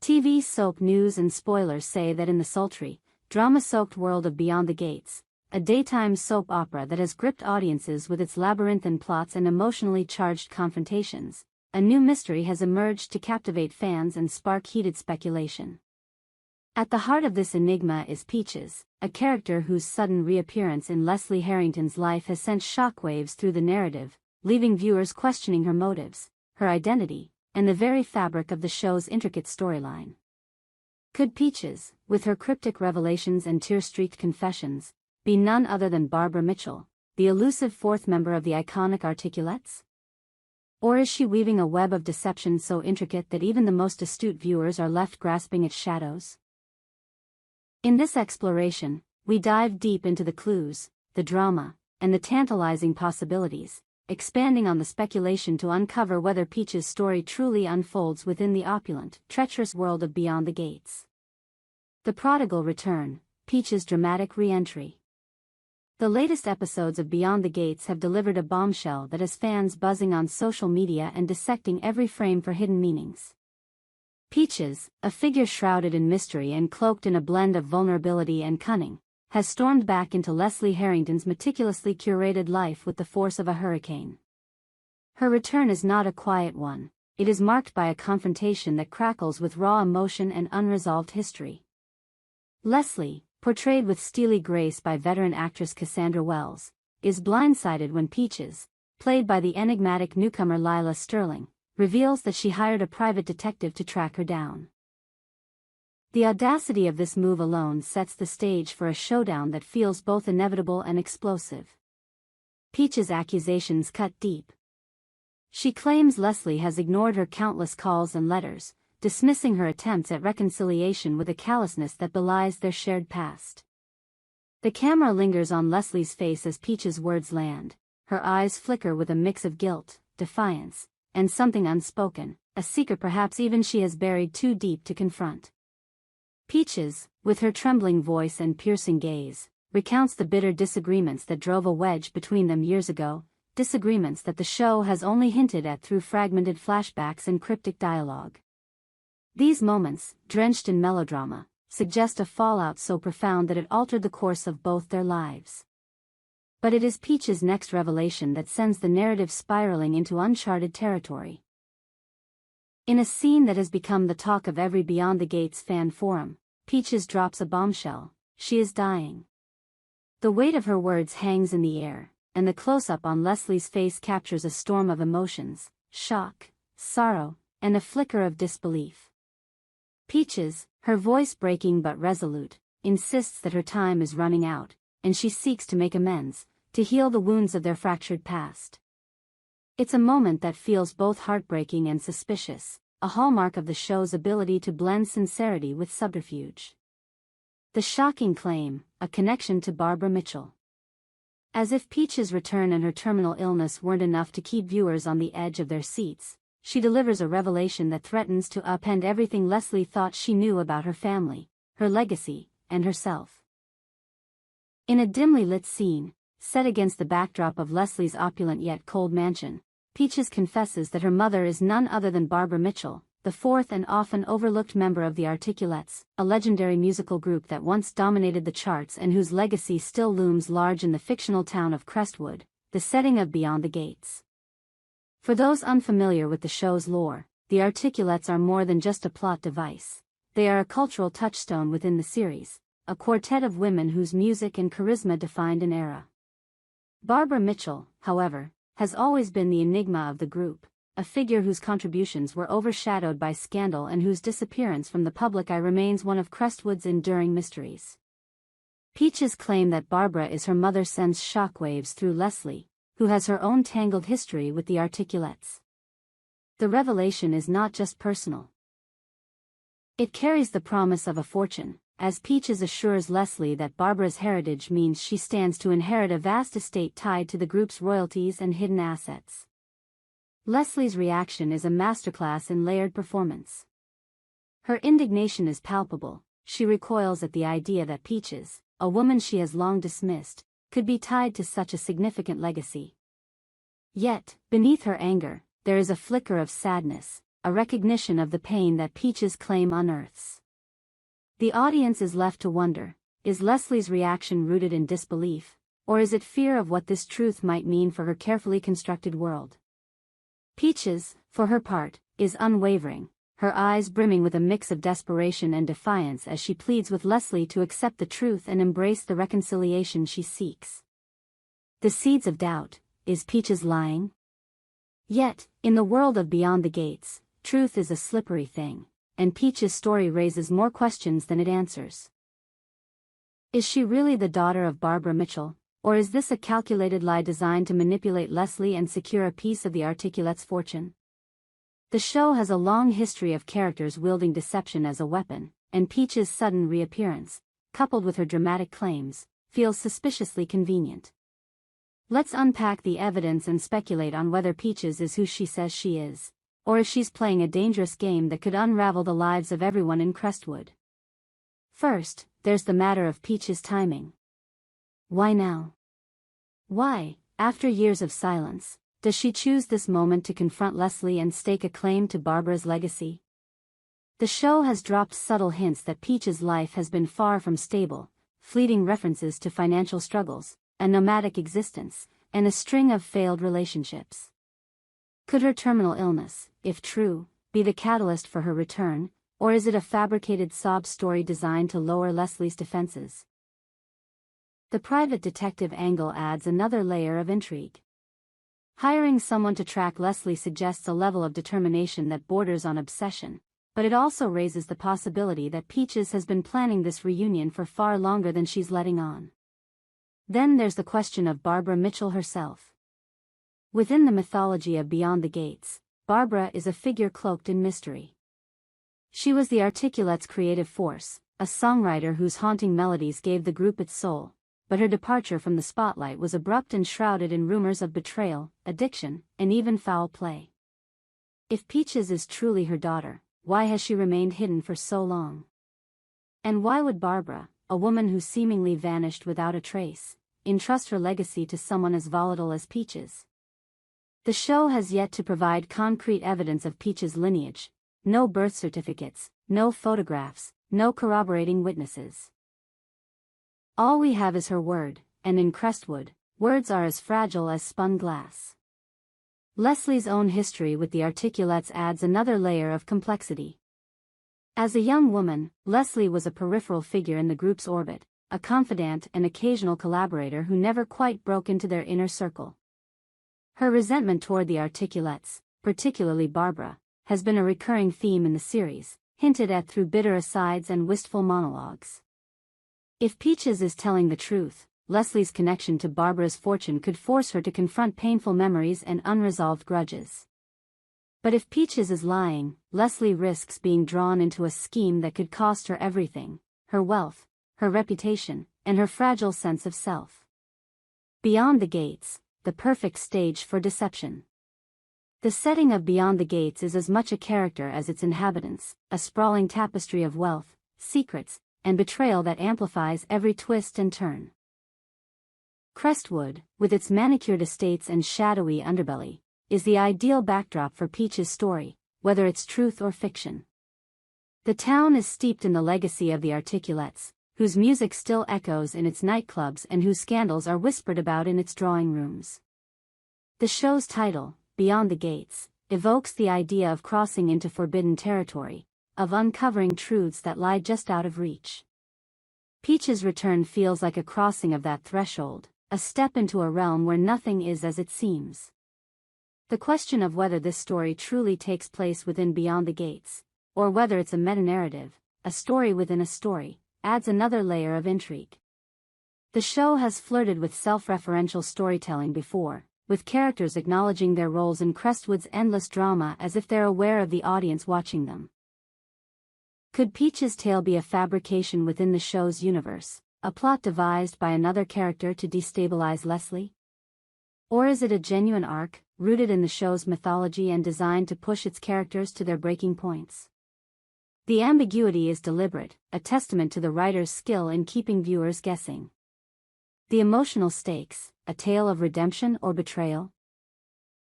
TV soap news and spoilers say that in the sultry, drama-soaked world of Beyond the Gates, a daytime soap opera that has gripped audiences with its labyrinthine plots and emotionally charged confrontations, a new mystery has emerged to captivate fans and spark heated speculation. At the heart of this enigma is Peaches, a character whose sudden reappearance in Leslie Harrington's life has sent shockwaves through the narrative, leaving viewers questioning her motives, her identity, and the very fabric of the show's intricate storyline. Could Peaches, with her cryptic revelations and tear-streaked confessions, be none other than Barbara Mitchell, the elusive fourth member of the iconic Articulates? Or is she weaving a web of deception so intricate that even the most astute viewers are left grasping its shadows? In this exploration, we dive deep into the clues, the drama, and the tantalizing possibilities, expanding on the speculation to uncover whether Peach's story truly unfolds within the opulent, treacherous world of Beyond the Gates. The Prodigal Return, Peach's dramatic re-entry. The latest episodes of Beyond the Gates have delivered a bombshell that has fans buzzing on social media and dissecting every frame for hidden meanings. Peaches, a figure shrouded in mystery and cloaked in a blend of vulnerability and cunning, has stormed back into Leslie Harrington's meticulously curated life with the force of a hurricane. Her return is not a quiet one, it is marked by a confrontation that crackles with raw emotion and unresolved history. Leslie, portrayed with steely grace by veteran actress Cassandra Wells, is blindsided when Peaches, played by the enigmatic newcomer Lila Sterling, reveals that she hired a private detective to track her down. The audacity of this move alone sets the stage for a showdown that feels both inevitable and explosive. Peach's accusations cut deep. She claims Leslie has ignored her countless calls and letters, dismissing her attempts at reconciliation with a callousness that belies their shared past. The camera lingers on Leslie's face as Peach's words land, her eyes flicker with a mix of guilt, defiance, and something unspoken, a secret perhaps even she has buried too deep to confront. Peaches, with her trembling voice and piercing gaze, recounts the bitter disagreements that drove a wedge between them years ago, disagreements that the show has only hinted at through fragmented flashbacks and cryptic dialogue. These moments, drenched in melodrama, suggest a fallout so profound that it altered the course of both their lives. But it is Peach's next revelation that sends the narrative spiraling into uncharted territory. In a scene that has become the talk of every Beyond the Gates fan forum, Peaches drops a bombshell: she is dying. The weight of her words hangs in the air, and the close-up on Leslie's face captures a storm of emotions: shock, sorrow, and a flicker of disbelief. Peaches, her voice breaking but resolute, insists that her time is running out, and she seeks to make amends, to heal the wounds of their fractured past. It's a moment that feels both heartbreaking and suspicious, a hallmark of the show's ability to blend sincerity with subterfuge. The shocking claim: a connection to Barbara Mitchell. As if Peach's return and her terminal illness weren't enough to keep viewers on the edge of their seats, she delivers a revelation that threatens to upend everything Leslie thought she knew about her family, her legacy, and herself. In a dimly lit scene, set against the backdrop of Leslie's opulent yet cold mansion, Peaches confesses that her mother is none other than Barbara Mitchell, the fourth and often overlooked member of the Articulates, a legendary musical group that once dominated the charts and whose legacy still looms large in the fictional town of Crestwood, the setting of Beyond the Gates. For those unfamiliar with the show's lore, the Articulates are more than just a plot device. They are a cultural touchstone within the series, a quartet of women whose music and charisma defined an era. Barbara Mitchell, however, has always been the enigma of the group, a figure whose contributions were overshadowed by scandal and whose disappearance from the public eye remains one of Crestwood's enduring mysteries. Peach's claim that Barbara is her mother sends shockwaves through Leslie, who has her own tangled history with the Articulates. The revelation is not just personal. It carries the promise of a fortune, as Peaches assures Leslie that Barbara's heritage means she stands to inherit a vast estate tied to the group's royalties and hidden assets. Leslie's reaction is a masterclass in layered performance. Her indignation is palpable. She recoils at the idea that Peaches, a woman she has long dismissed, could be tied to such a significant legacy. Yet, beneath her anger, there is a flicker of sadness, a recognition of the pain that Peach's claim unearths. The audience is left to wonder, is Leslie's reaction rooted in disbelief, or is it fear of what this truth might mean for her carefully constructed world? Peaches, for her part, is unwavering, her eyes brimming with a mix of desperation and defiance as she pleads with Leslie to accept the truth and embrace the reconciliation she seeks. The seeds of doubt: is Peaches lying? Yet, in the world of Beyond the Gates, truth is a slippery thing, and Peach's story raises more questions than it answers. Is she really the daughter of Barbara Mitchell, or is this a calculated lie designed to manipulate Leslie and secure a piece of the Articulatte's fortune? The show has a long history of characters wielding deception as a weapon, and Peach's sudden reappearance, coupled with her dramatic claims, feels suspiciously convenient. Let's unpack the evidence and speculate on whether Peaches is who she says she is, or if she's playing a dangerous game that could unravel the lives of everyone in Crestwood. First, there's the matter of Peach's timing. Why now? Why, after years of silence, does she choose this moment to confront Leslie and stake a claim to Barbara's legacy? The show has dropped subtle hints that Peach's life has been far from stable, fleeting references to financial struggles, a nomadic existence, and a string of failed relationships. Could her terminal illness, if true, be the catalyst for her return, or is it a fabricated sob story designed to lower Leslie's defenses? The private detective angle adds another layer of intrigue. Hiring someone to track Leslie suggests a level of determination that borders on obsession, but it also raises the possibility that Peaches has been planning this reunion for far longer than she's letting on. Then there's the question of Barbara Mitchell herself. Within the mythology of Beyond the Gates, Barbara is a figure cloaked in mystery. She was the Articulate's creative force, a songwriter whose haunting melodies gave the group its soul, but her departure from the spotlight was abrupt and shrouded in rumors of betrayal, addiction, and even foul play. If Peaches is truly her daughter, why has she remained hidden for so long? And why would Barbara, a woman who seemingly vanished without a trace, entrust her legacy to someone as volatile as Peaches? The show has yet to provide concrete evidence of Peaches' lineage: no birth certificates, no photographs, no corroborating witnesses. All we have is her word, and in Crestwood, words are as fragile as spun glass. Leslie's own history with the Articulates adds another layer of complexity. As a young woman, Leslie was a peripheral figure in the group's orbit, a confidant and occasional collaborator who never quite broke into their inner circle. Her resentment toward the Articulates, particularly Barbara, has been a recurring theme in the series, hinted at through bitter asides and wistful monologues. If Peaches is telling the truth, Leslie's connection to Barbara's fortune could force her to confront painful memories and unresolved grudges. But if Peaches is lying, Leslie risks being drawn into a scheme that could cost her everything: her wealth, her reputation, and her fragile sense of self. Beyond the Gates, the perfect stage for deception. The setting of Beyond the Gates is as much a character as its inhabitants, a sprawling tapestry of wealth, secrets, and betrayal that amplifies every twist and turn. Crestwood, with its manicured estates and shadowy underbelly, is the ideal backdrop for Peach's story, whether it's truth or fiction. The town is steeped in the legacy of the Articulates, whose music still echoes in its nightclubs and whose scandals are whispered about in its drawing rooms. The show's title, Beyond the Gates, evokes the idea of crossing into forbidden territory, of uncovering truths that lie just out of reach. Peach's return feels like a crossing of that threshold, a step into a realm where nothing is as it seems. The question of whether this story truly takes place within Beyond the Gates, or whether it's a meta-narrative, a story within a story, adds another layer of intrigue. The show has flirted with self-referential storytelling before, with characters acknowledging their roles in Crestwood's endless drama as if they're aware of the audience watching them. Could Peach's tale be a fabrication within the show's universe, a plot devised by another character to destabilize Leslie? Or is it a genuine arc, rooted in the show's mythology and designed to push its characters to their breaking points? The ambiguity is deliberate, a testament to the writer's skill in keeping viewers guessing. The emotional stakes, a tale of redemption or betrayal?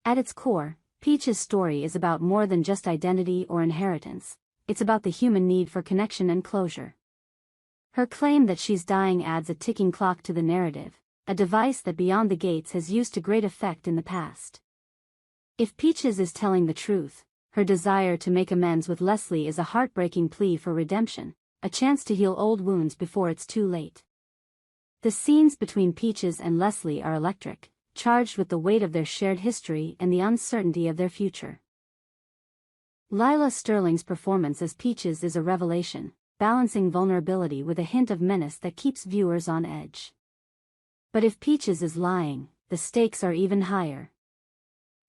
At its core, Peach's story is about more than just identity or inheritance, it's about the human need for connection and closure. Her claim that she's dying adds a ticking clock to the narrative, a device that Beyond the Gates has used to great effect in the past. If Peaches is telling the truth, her desire to make amends with Leslie is a heartbreaking plea for redemption, a chance to heal old wounds before it's too late. The scenes between Peaches and Leslie are electric, charged with the weight of their shared history and the uncertainty of their future. Lila Sterling's performance as Peaches is a revelation, balancing vulnerability with a hint of menace that keeps viewers on edge. But if Peaches is lying, the stakes are even higher.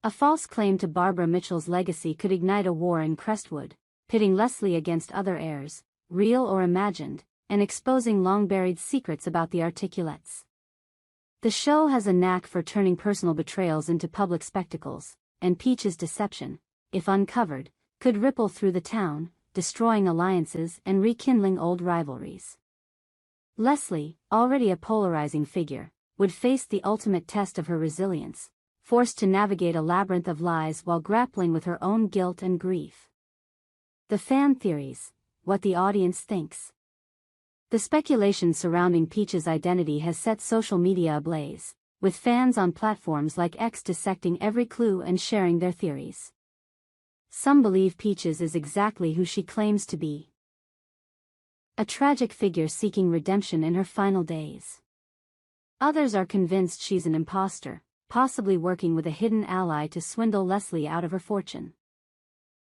A false claim to Barbara Mitchell's legacy could ignite a war in Crestwood, pitting Leslie against other heirs, real or imagined, and exposing long-buried secrets about the Articulates. The show has a knack for turning personal betrayals into public spectacles, and Peach's deception, if uncovered, could ripple through the town, destroying alliances and rekindling old rivalries. Leslie, already a polarizing figure, would face the ultimate test of her resilience, forced to navigate a labyrinth of lies while grappling with her own guilt and grief. The fan theories, what the audience thinks. The speculation surrounding Peach's identity has set social media ablaze, with fans on platforms like X dissecting every clue and sharing their theories. Some believe Peaches is exactly who she claims to be. A tragic figure seeking redemption in her final days. Others are convinced she's an imposter, possibly working with a hidden ally to swindle Leslie out of her fortune.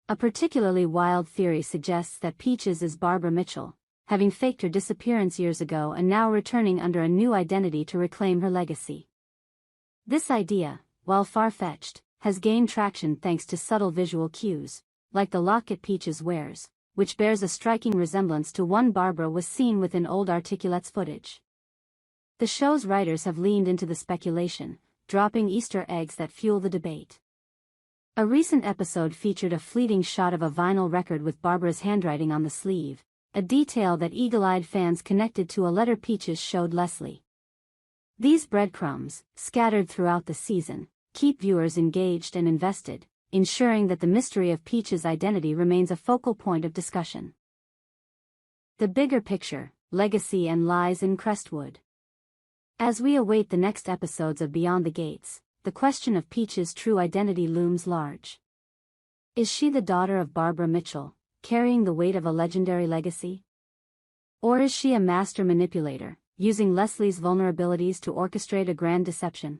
A particularly wild theory suggests that Peaches is Barbara Mitchell, having faked her disappearance years ago and now returning under a new identity to reclaim her legacy. This idea, while far-fetched, has gained traction thanks to subtle visual cues, like the locket Peaches wears, which bears a striking resemblance to one Barbara was seen within old Articulates footage. The show's writers have leaned into the speculation, dropping Easter eggs that fuel the debate. A recent episode featured a fleeting shot of a vinyl record with Barbara's handwriting on the sleeve, a detail that eagle-eyed fans connected to a letter Peaches showed Leslie. These breadcrumbs, scattered throughout the season, keep viewers engaged and invested, ensuring that the mystery of Peaches' identity remains a focal point of discussion. The bigger picture, legacy and lies in Crestwood. As we await the next episodes of Beyond the Gates, the question of Peaches' true identity looms large. Is she the daughter of Barbara Mitchell, carrying the weight of a legendary legacy? Or is she a master manipulator, using Leslie's vulnerabilities to orchestrate a grand deception?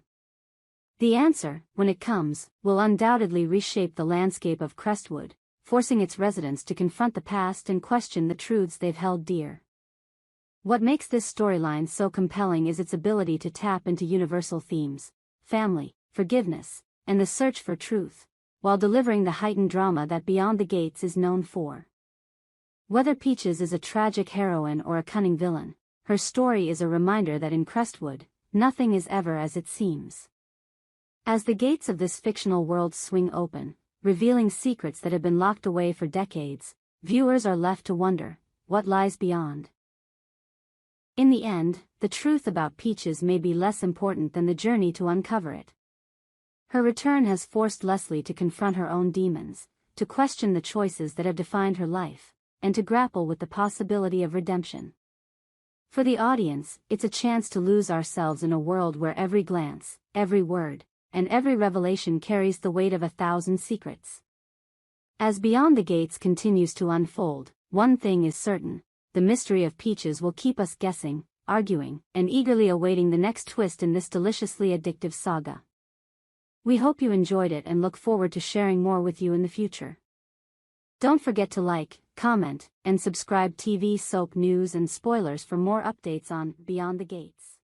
The answer, when it comes, will undoubtedly reshape the landscape of Crestwood, forcing its residents to confront the past and question the truths they've held dear. What makes this storyline so compelling is its ability to tap into universal themes: family, forgiveness, and the search for truth, while delivering the heightened drama that Beyond the Gates is known for. Whether Peaches is a tragic heroine or a cunning villain, her story is a reminder that in Crestwood, nothing is ever as it seems. As the gates of this fictional world swing open, revealing secrets that have been locked away for decades, viewers are left to wonder, what lies beyond? In the end, the truth about Peaches may be less important than the journey to uncover it. Her return has forced Leslie to confront her own demons, to question the choices that have defined her life, and to grapple with the possibility of redemption. For the audience, it's a chance to lose ourselves in a world where every glance, every word, and every revelation carries the weight of 1,000 secrets. As Beyond the Gates continues to unfold, one thing is certain: the mystery of Peaches will keep us guessing, arguing, and eagerly awaiting the next twist in this deliciously addictive saga. We hope you enjoyed it and look forward to sharing more with you in the future. Don't forget to like, comment, and subscribe. TV soap news and spoilers for more updates on Beyond the Gates.